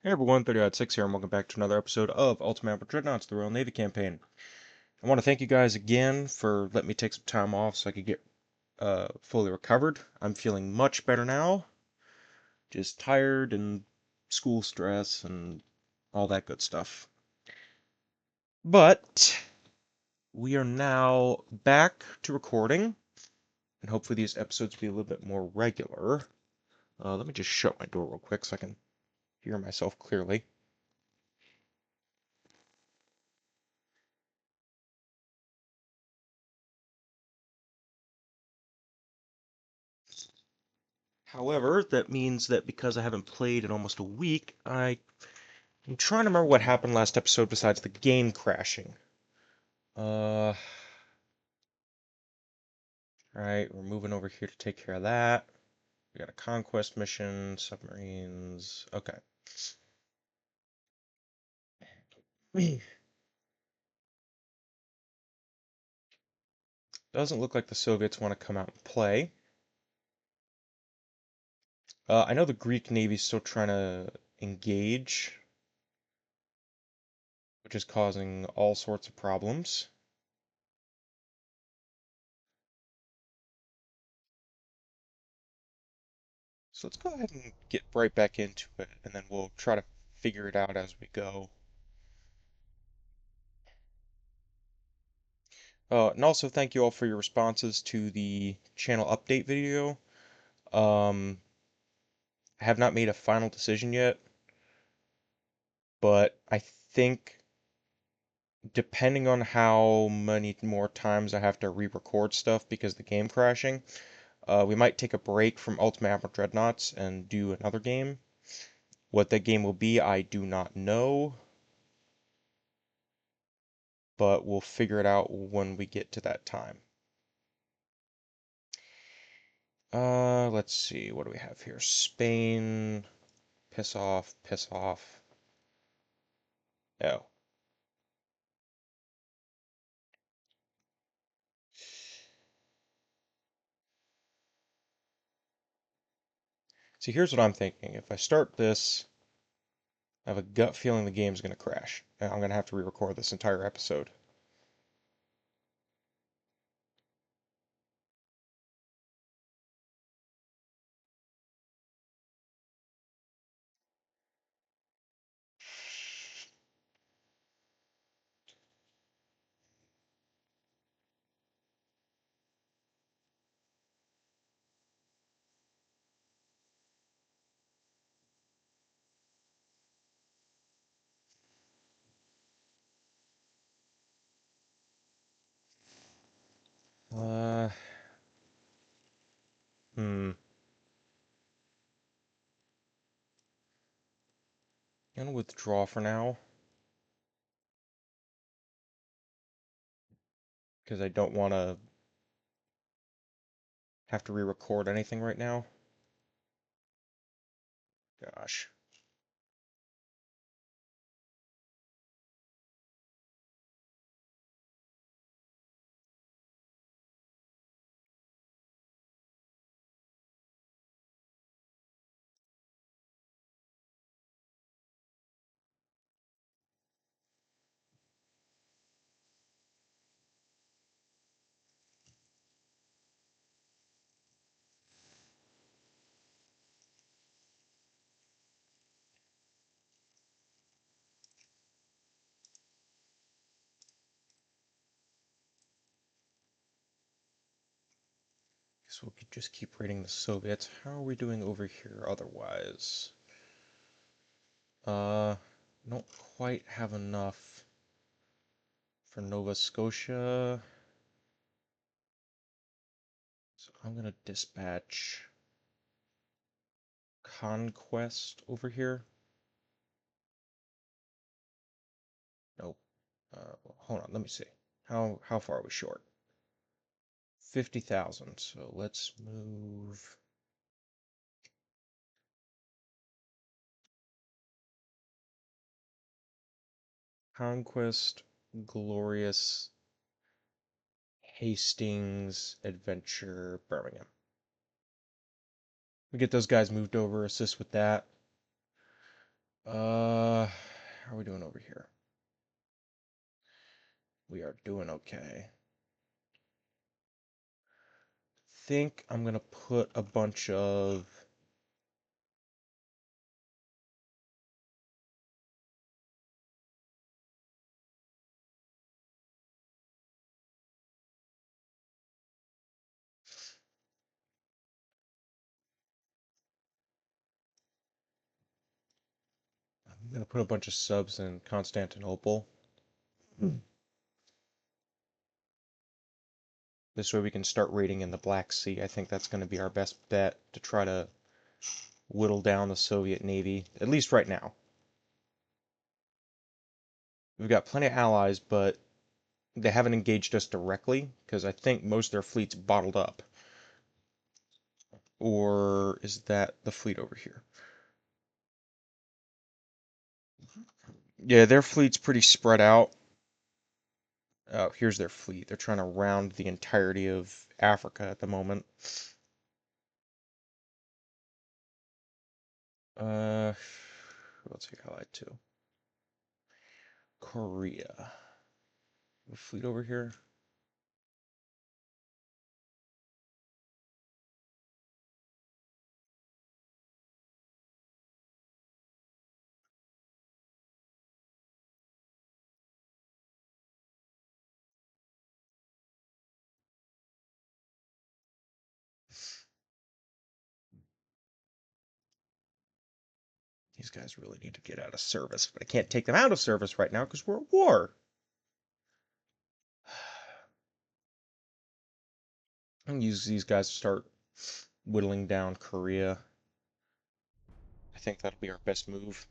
Hey everyone, 30-6 here, and welcome back to another episode of Admiral Dreadnoughts, the Royal Navy campaign. I want to thank you guys again for letting me take some time off so I could get fully recovered. I'm feeling much better now, just tired and school stress and all that good stuff. But we are now back to recording, and hopefully these episodes will be a little bit more regular. Let me just shut my door real quick so I can hear myself clearly. However, that means that because I haven't played in almost a week, I'm trying to remember what happened last episode besides the game crashing. Uh, right, we're moving over here to take care of that. We got a conquest mission, submarines. Okay. Doesn't look like the Soviets want to come out and play. I know the Greek Navy's still trying to engage, which is causing all sorts of problems. So let's go ahead and get right back into it, and then we'll try to figure it out as we go. And also thank you all for your responses to the channel update video. Um, I have not made a final decision yet, but I think depending on how many more times I have to re-record stuff because the game crashing, we might take a break from Ultimate Admiral Dreadnoughts and do another game. What that game will be, I do not know, but we'll figure it out when we get to that time. Let's see, what do we have here? Spain, piss off, piss off. Oh. See, here's what I'm thinking. If I start this, I have a gut feeling the game's going to crash, and I'm going to have to re-record this entire episode. Uh, hmm. I'm going to withdraw for now, because I don't want to have to re-record anything right now. Gosh. Guess we'll just keep raiding the Soviets. How are we doing over here otherwise? Uh, don't quite have enough for Nova Scotia. So I'm going to dispatch Conquest over here. Nope. Hold on, let me see. How far are we short? 50,000. So let's move. Conquest, Glorious, Hastings, Adventure, Birmingham. We get those guys moved over, assist with that. How are we doing over here? We are doing okay. Think I'm gonna put a bunch of subs in Constantinople. This way we can start raiding in the Black Sea. I think that's going to be our best bet to try to whittle down the Soviet Navy, at least right now. We've got plenty of allies, but they haven't engaged us directly, because I think most of their fleet's bottled up. Or is that the fleet over here? Yeah, their fleet's pretty spread out. Oh, here's their fleet. They're trying to round the entirety of Africa at the moment. What's he allied to? Korea. A fleet over here? These guys really need to get out of service, but I can't take them out of service right now because we're at war. I'm gonna use these guys to start whittling down Korea. I think that'll be our best move.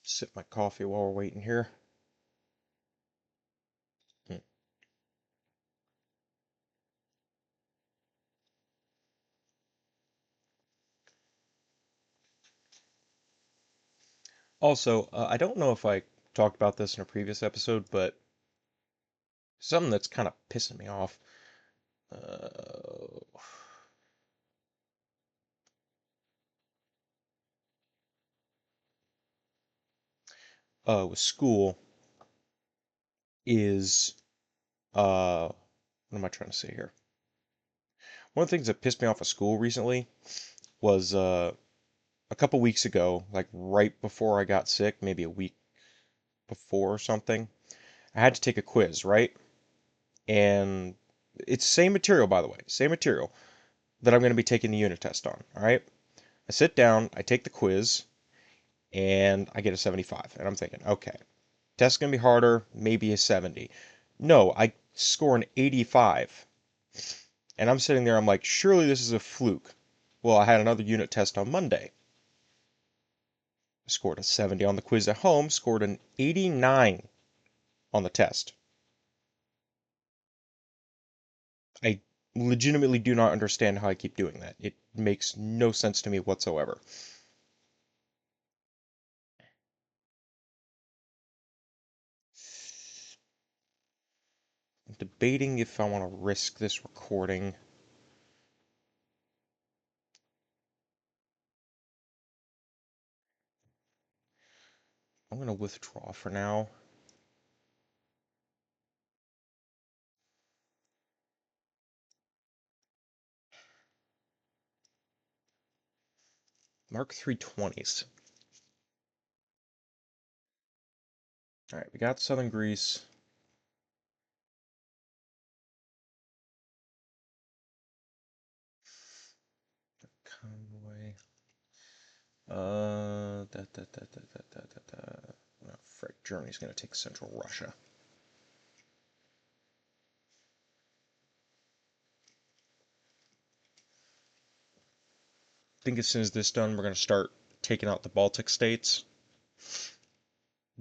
Sip my coffee while we're waiting here. Hmm. Also, I don't know if I talked about this in a previous episode, but something that's kind of pissing me off. Uh, with school is what am I trying to say here? One of the things that pissed me off at school recently was a couple weeks ago, like right before I got sick, maybe a week before or something. I had to take a quiz, right? And it's same material, by the way, same material that I'm going to be taking the unit test on. All right. I sit down, I take the quiz, and I get a 75. And I'm thinking, okay, test's going to be harder, maybe a 70. No, I score an 85. And I'm sitting there, I'm like, surely this is a fluke. Well, I had another unit test on Monday. I scored a 70 on the quiz at home, scored an 89 on the test. I legitimately do not understand how I keep doing that. It makes no sense to me whatsoever. I'm debating if I want to risk this recording. I'm going to withdraw for now. Mark 320s. Alright, we got Southern Greece. Convoy. Oh, frick, Germany's going to take central Russia. I think as soon as this is done, we're going to start taking out the Baltic states.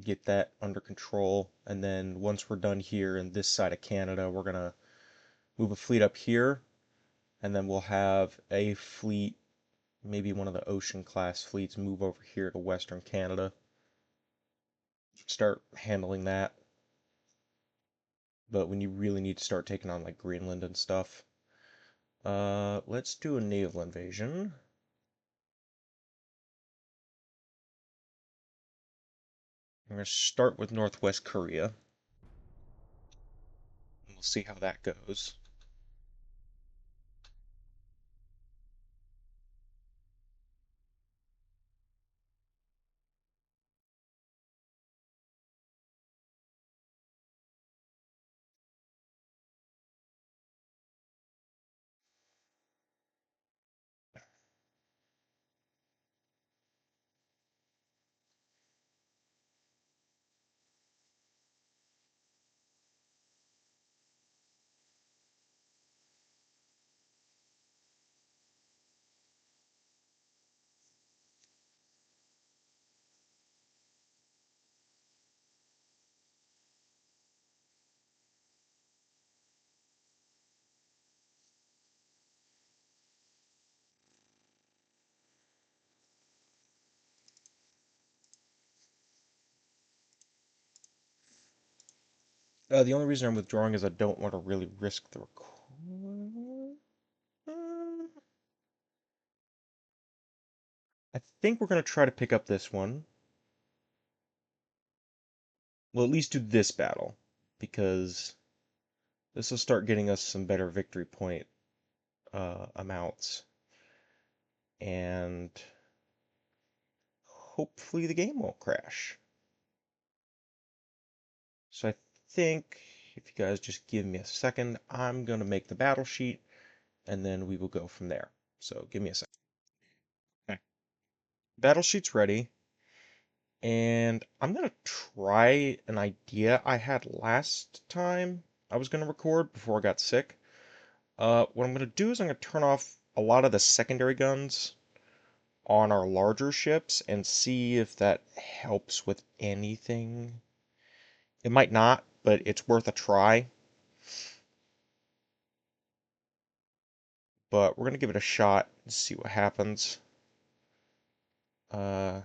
Get that under control. And then once we're done here in this side of Canada, we're going to move a fleet up here. And then we'll have a fleet, maybe one of the ocean class fleets, move over here to Western Canada. Start handling that. But when you really need to start taking on like Greenland and stuff, let's do a naval invasion. I'm going to start with Northwest Korea. And we'll see how that goes. The only reason I'm withdrawing is I don't want to really risk the record. I think we're going to try to pick up this one. We'll at least do this battle, because this will start getting us some better victory point amounts. And hopefully the game won't crash. So I think if you guys just give me a second, I'm going to make the battle sheet, and then we will go from there. So give me a second. Okay. Battle sheet's ready. And I'm going to try an idea I had last time I was going to record before I got sick. What I'm going to do is I'm going to turn off a lot of the secondary guns on our larger ships and see if that helps with anything. It might not, but it's worth a try. But we're going to give it a shot and see what happens. Yeah.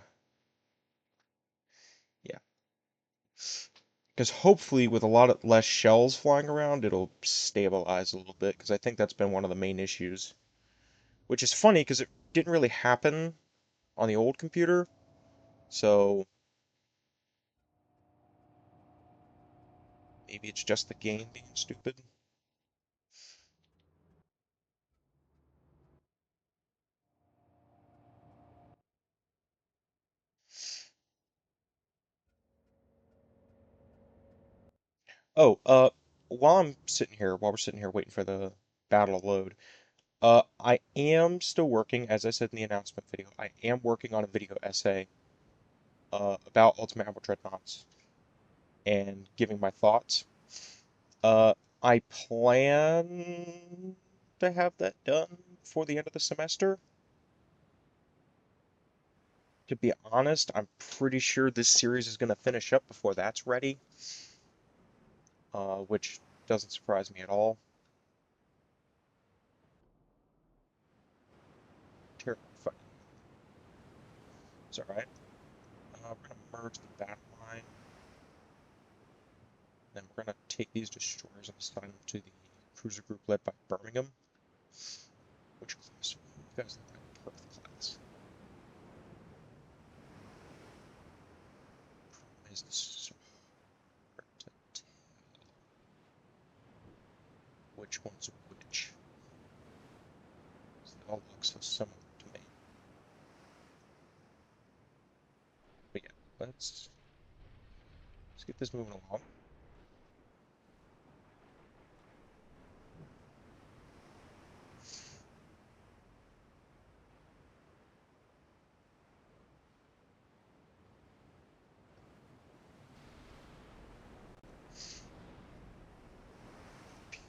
Because hopefully with a lot of less shells flying around, it'll stabilize a little bit, because I think that's been one of the main issues. Which is funny, because it didn't really happen on the old computer. So maybe it's just the game being stupid. Oh, while we're sitting here waiting for the battle to load, I am still working, as I said in the announcement video, I am working on a video essay about Ultimate Admiral Dreadnoughts and giving my thoughts. Uh, I plan to have that done before the end of the semester. To be honest, I'm pretty sure this series is going to finish up before that's ready, which doesn't surprise me at all. Terrible fight. It's alright. We're going to merge the battle line. Then we're going to take these destroyers and assign them to the cruiser group led by Birmingham. Which class? You guys look like Perth class. Problem is, this is so hard to tell which one's which. They all look so similar to me. But yeah, let's get this moving along.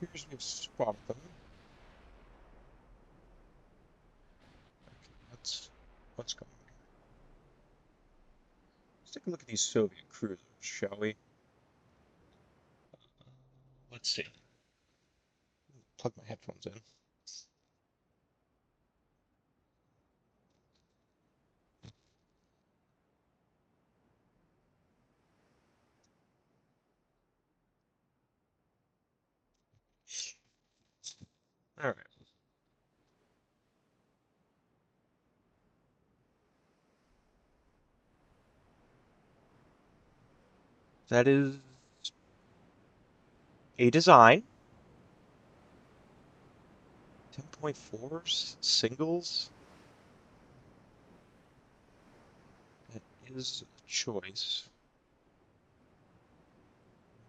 appears we've spotted them. Okay, what's going on here? Let's take a look at these Soviet cruisers, shall we? Let's see. Plug my headphones in. All right. That is a design. 10.4s, singles. That is a choice.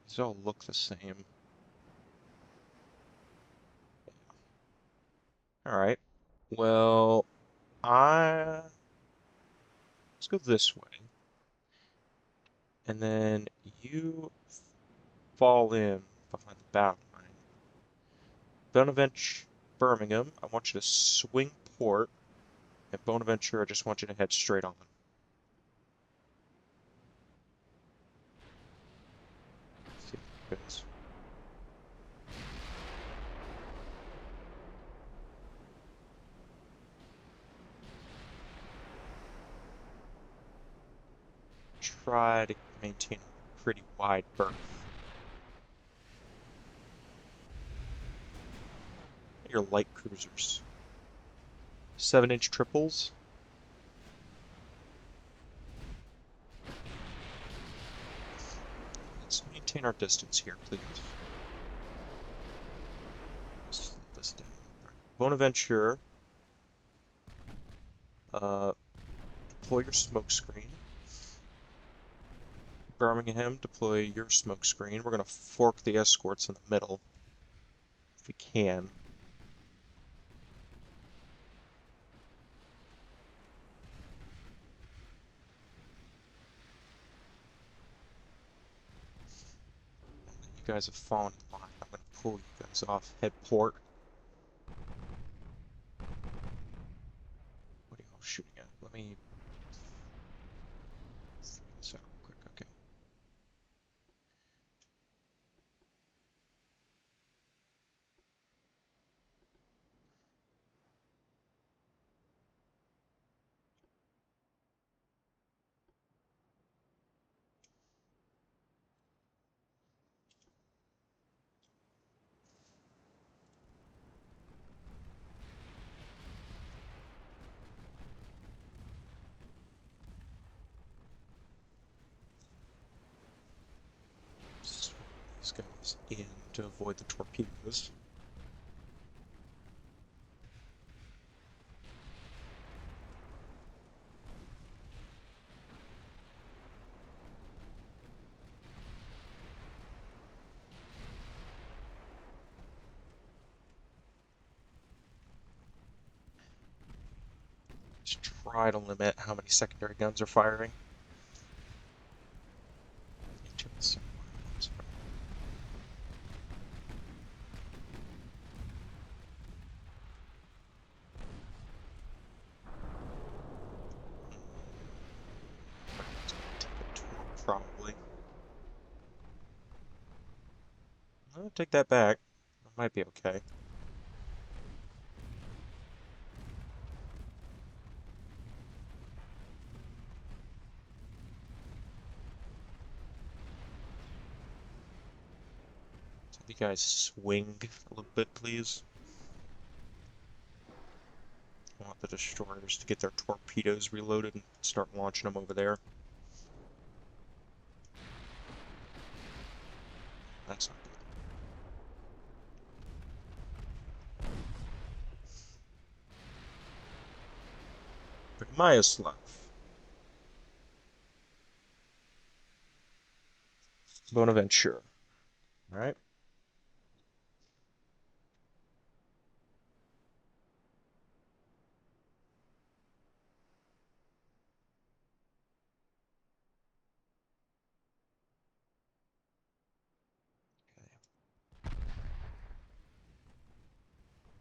These all look the same. All right. Well, let's go this way. And then you fall in behind the battle line. Bonaventure, Birmingham, I want you to swing port. And Bonaventure, I just want you to head straight on. See how it goes. Try to maintain a pretty wide berth. Your light cruisers. 7-inch triples. Let's maintain our distance here, please. Slow this down. Bonaventure, deploy your smoke screen. Birmingham, deploy your smoke screen. We're going to fork the escorts in the middle, if we can. You guys have fallen in line. I'm going to pull you guys off. Head port. What are you all shooting at? Let me figure this out real quick. Okay. Swing these guys in to avoid the torpedoes. Just try to limit how many secondary guns are firing. Probably. I'll take that back. It might be okay. So you guys swing a little bit, please. I want the destroyers to get their torpedoes reloaded and start launching them over there. That's not good. But Myaslav. Bonaventure. Alright.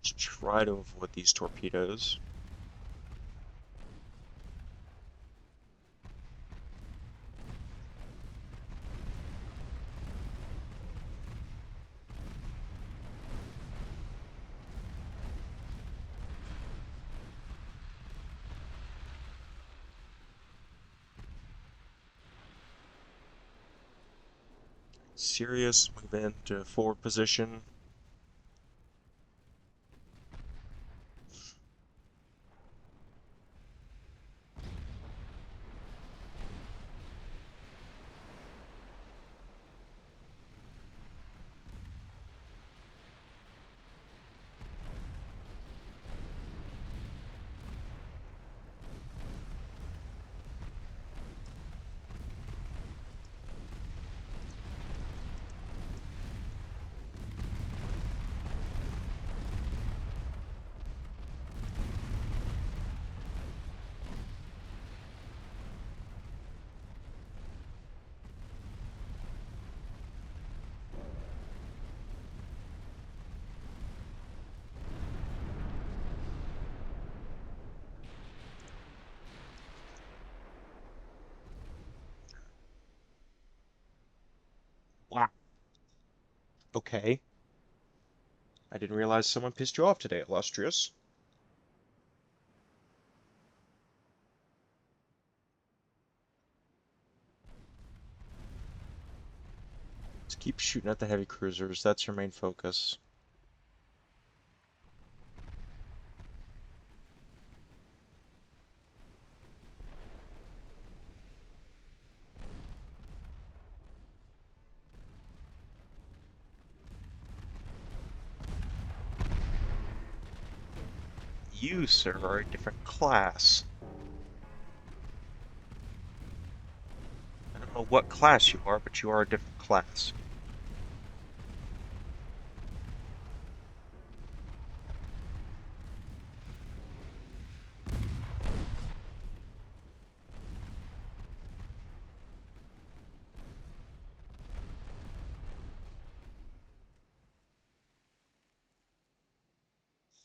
Let's try to avoid these torpedoes. Sirius, move into forward position. Wow. Okay. I didn't realize someone pissed you off today, Illustrious. Just keep shooting at the heavy cruisers. That's your main focus. You, sir, are a different class. I don't know what class you are, but you are a different class.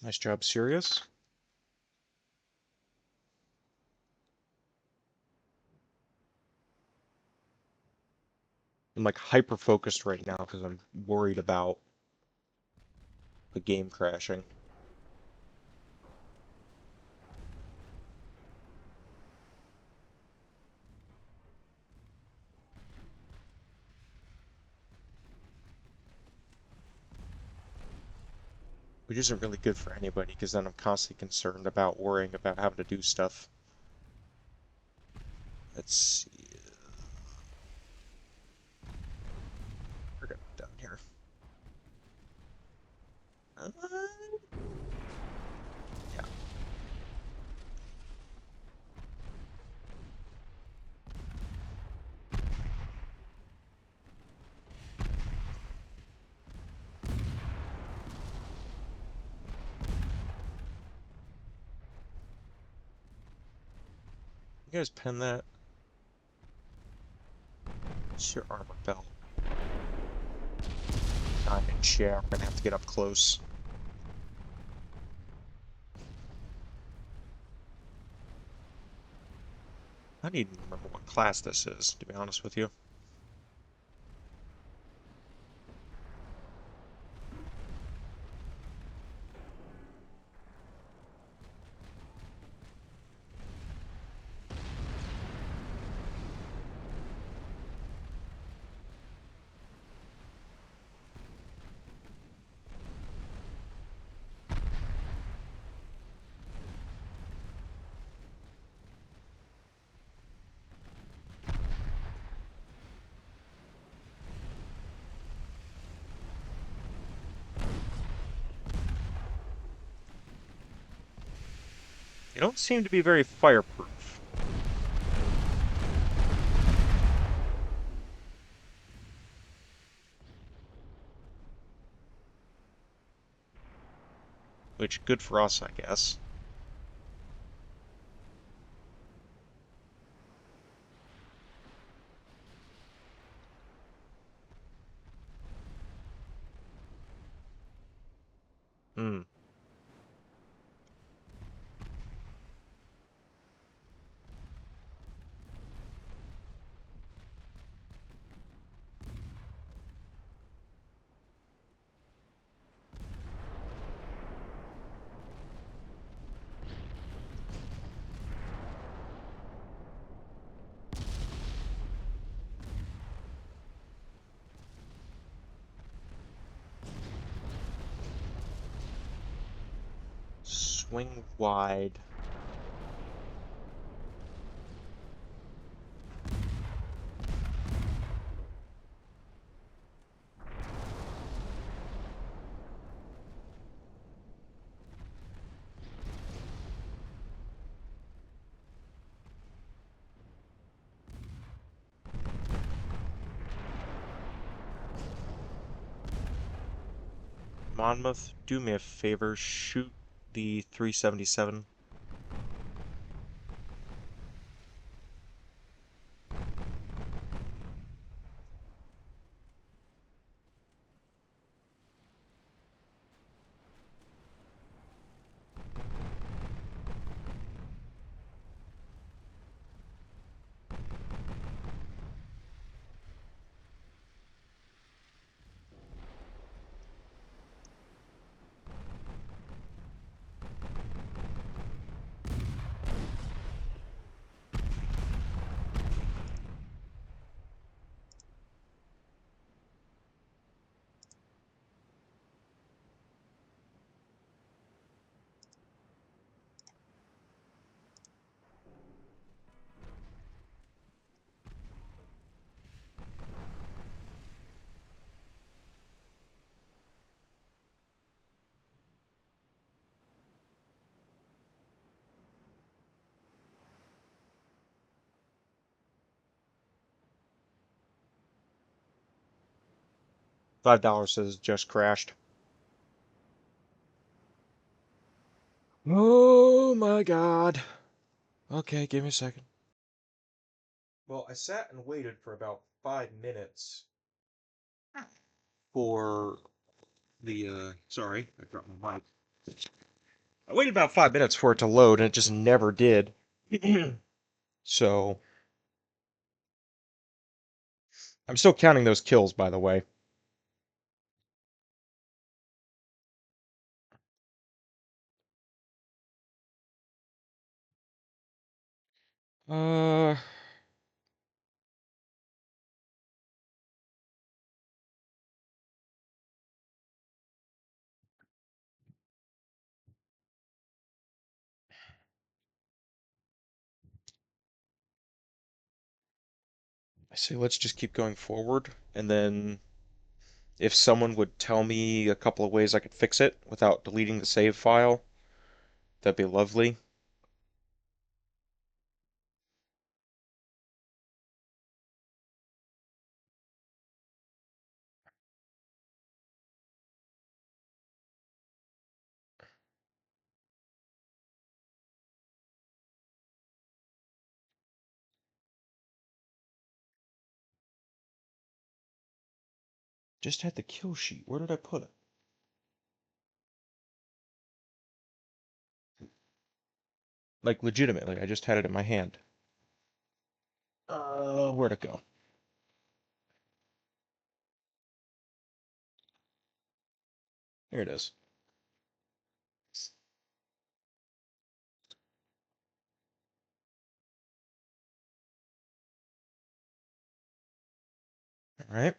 Nice job, Sirius. I'm like hyper focused right now because I'm worried about the game crashing. Which isn't really good for anybody because then I'm constantly concerned about worrying about having to do stuff. Let's see. We're gonna be down here. Yeah. You guys pen that? It's your armor belt. 9-inch, yeah, we're gonna have to get up close. I don't even remember what class this is, to be honest with you. You don't seem to be very fireproof. Which, good for us, I guess. Hmm. swing wide. Monmouth, do me a favor, shoot the 377. $5 says just crashed. Oh my god. Okay, give me a second. Well, I sat and waited for about 5 minutes for the, sorry, I dropped my mic. I waited about 5 minutes for it to load and it just never did. So, I'm still counting those kills, by the way. Uh, I say let's just keep going forward, and then if someone would tell me a couple of ways I could fix it without deleting the save file, that'd be lovely. Just had the kill sheet. Where did I put it? Like, legitimately, I just had it in my hand. Where'd it go? Here it is. All right.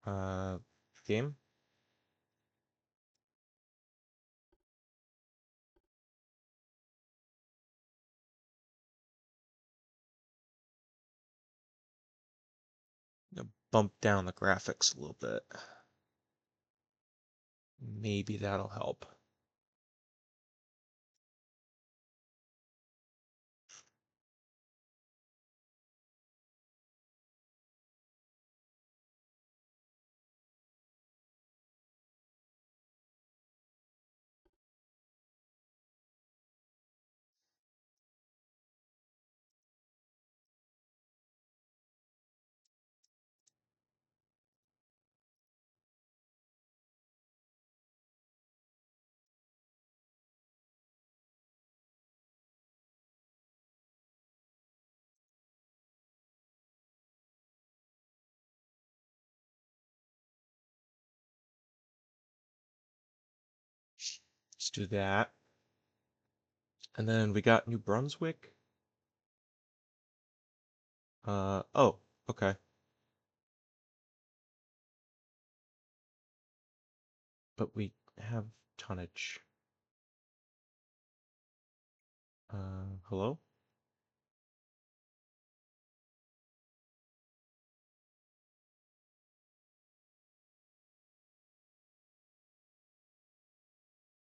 Uh, Game. Gonna bump down the graphics a little bit. Maybe that'll help. Let's do that. And then we got New Brunswick. Oh, okay. But we have tonnage. Hello?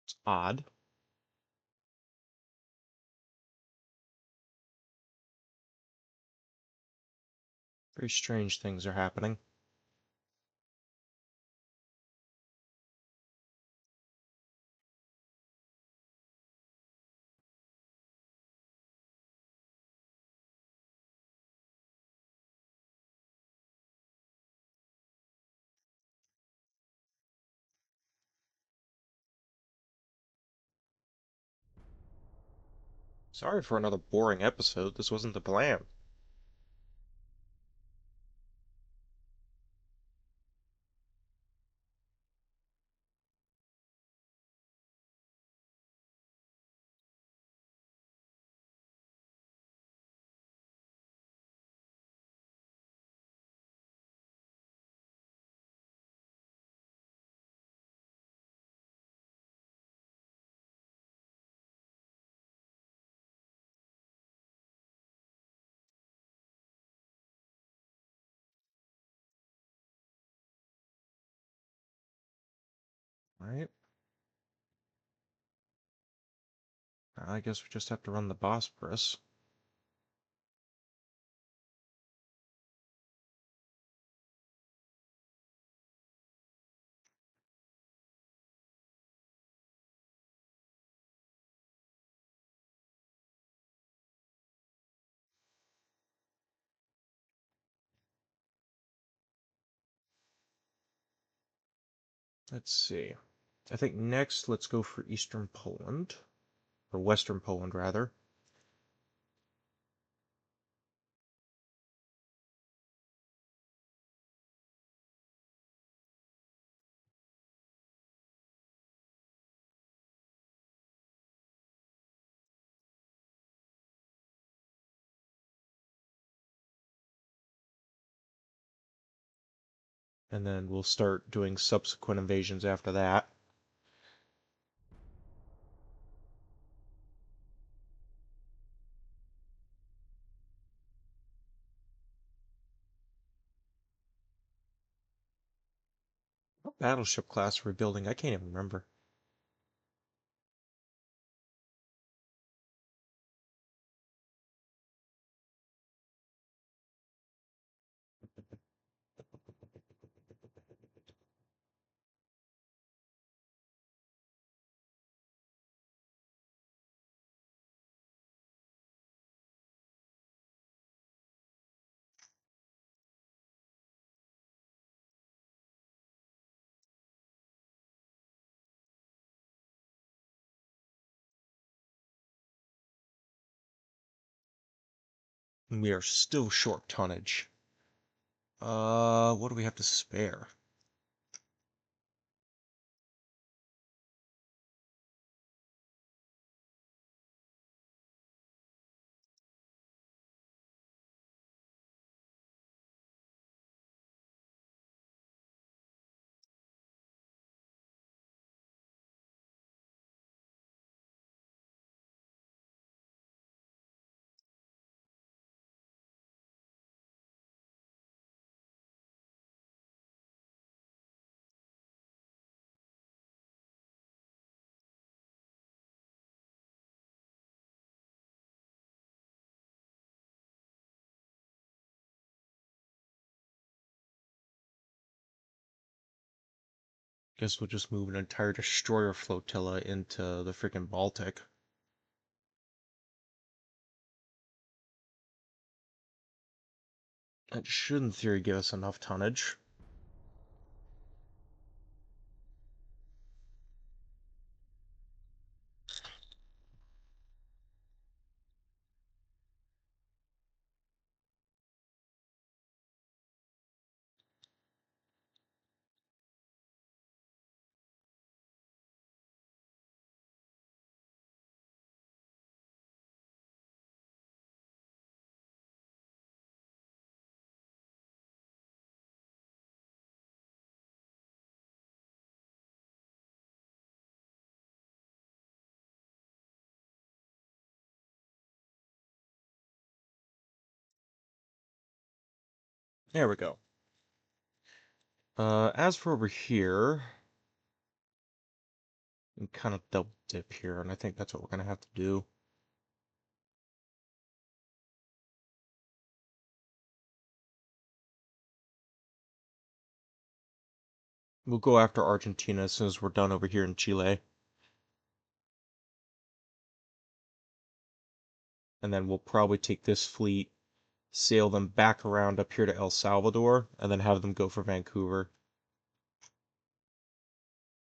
It's odd. Very strange things are happening. Sorry for another boring episode. This wasn't the plan. Alright. I guess we just have to run the Bosporus. Let's see. I think next let's go for Eastern Poland. Or Western Poland, rather. And then we'll start doing subsequent invasions after that. What battleship class are we building? I can't even remember. We are still short tonnage. What do we have to spare? Guess we'll just move an entire destroyer flotilla into the freaking Baltic. That should, in theory, give us enough tonnage. There we go. As for over here, we kind of double dip here, and I think that's what we're gonna have to do. We'll go after Argentina as soon as we're done over here in Chile. And then we'll probably take this fleet, sail them back around up here to El Salvador, and then have them go for Vancouver.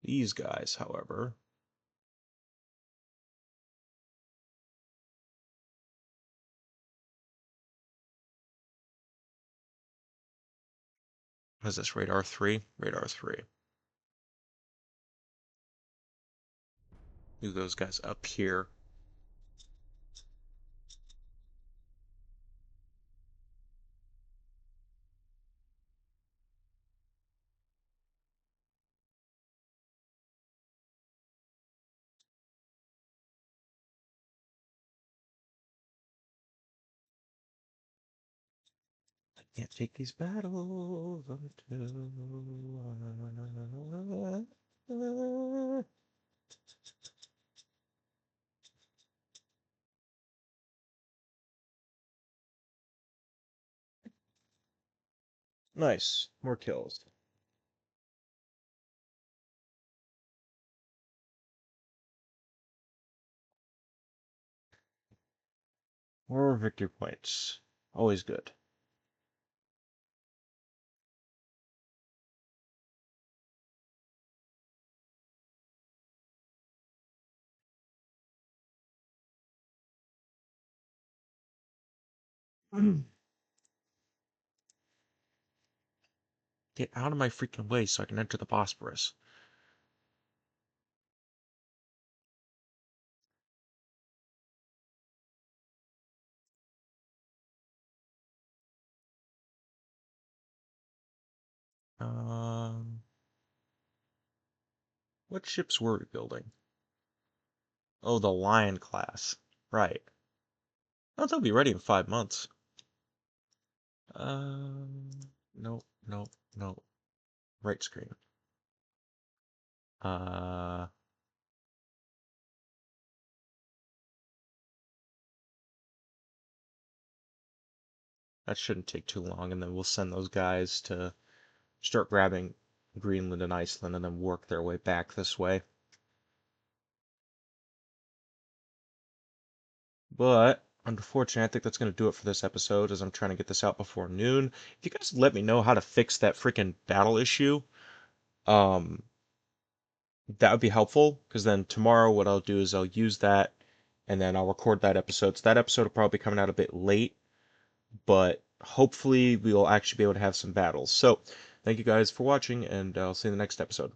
These guys, however, what is this, radar 3? Radar 3. Move those guys up here. I can't take these battles until... Nice. More kills. More victory points. Always good. Get out of my freaking way so I can enter the Bosporus. Um, what ships were we building? Oh, the Lion class. Right. Oh, they'll be ready in 5 months. Nope, nope, nope. Right screen. Uh, that shouldn't take too long, and then we'll send those guys to start grabbing Greenland and Iceland and then work their way back this way. But unfortunately, I think that's going to do it for this episode as I'm trying to get this out before noon. If you guys let me know how to fix that freaking battle issue, um, that would be helpful because then tomorrow what I'll do is I'll use that and then I'll record that episode. So that episode will probably be coming out a bit late, but hopefully we'll actually be able to have some battles. So thank you guys for watching and I'll see you in the next episode.